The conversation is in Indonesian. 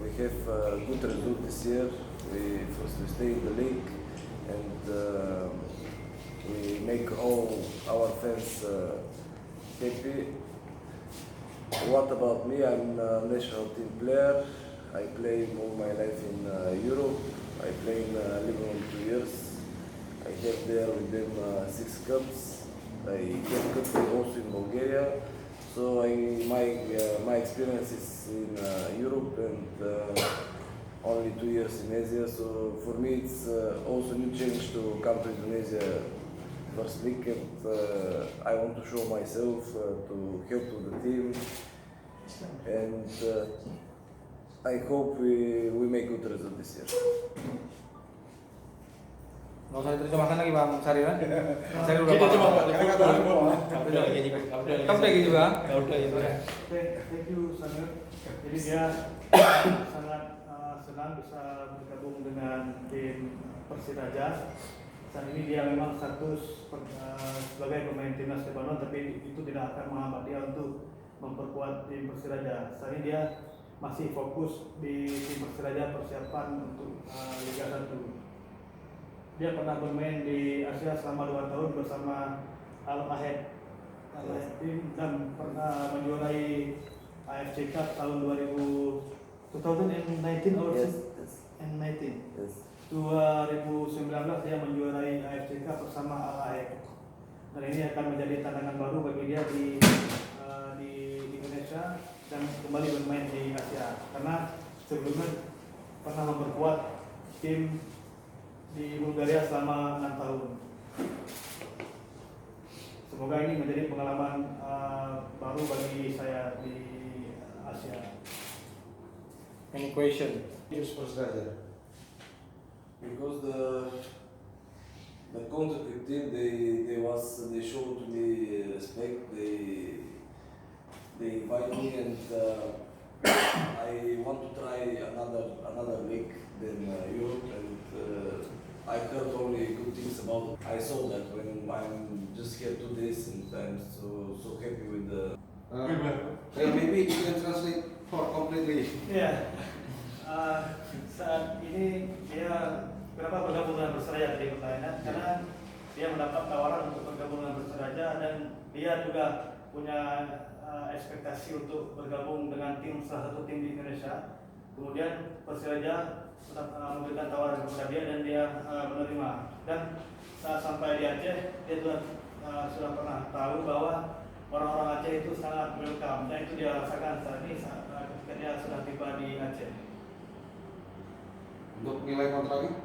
we have good result this year. We first we stay in the league, and we make all our fans happy. What about me? I'm a national team player. I play all my life in Europe. I play in Lebanon 2 years. I have there with them 6 cups. I have cup also in Bulgaria. So my experience is in Europe and only 2 years in Asia. So for me it's also a new challenge to come to Indonesia first league, and I want to show myself to help to the team, and I hope we make good result this year. Nggak usah diterjemahkan lagi Bang Sari kan? Saya udah Kita coba Pak. Kamu lagi juga? Thank you Samuel. Jadi dia sangat senang bisa bergabung dengan tim Persiraja. Saat ini dia memang status sebagai pemain timnas Lebanon, tapi itu tidak akan menghambat dia untuk memperkuat tim Persiraja. Saat ini dia masih fokus di tim Persiraja persiapan untuk Liga 1. Dia pernah bermain di Asia selama 2 tahun bersama Al-Ahad tim dan pernah menjuarai AFC Cup tahun 2019 Yes. 2019 dia menjuarai AFC Cup bersama Al-Ahad. Dan ini akan menjadi tantangan baru bagi dia di Indonesia dan kembali bermain di Asia, karena sebelumnya pernah memperkuat tim di Bulgaria selama 6 tahun. Semoga ini menjadi pengalaman baru bagi saya di Asia. Any question? Yes, Persiraja. Because the contact with team, they showed to me respect. They invite me, and I want to try another league than Europe, and I heard only good things about it. I saw that when I'm just here 2 days, and I'm so happy with the. Maybe you can translate for completely. Ya, saat ini dia kenapa bergabung dengan Persiraja tadi pertanyaan? Karena dia mendapat tawaran untuk bergabung dengan Persiraja, dan dia juga punya ekspektasi untuk bergabung dengan salah satu tim di Indonesia. Kemudian Persiraja memberikan tawaran kepada dia dan dia menerima. Dan saat sampai di Aceh, dia sudah pernah tahu bahwa orang-orang Aceh itu sangat welcome, dan itu dia rasakan saat ini ketika dia sudah tiba di Aceh. Untuk nilai kontraknya?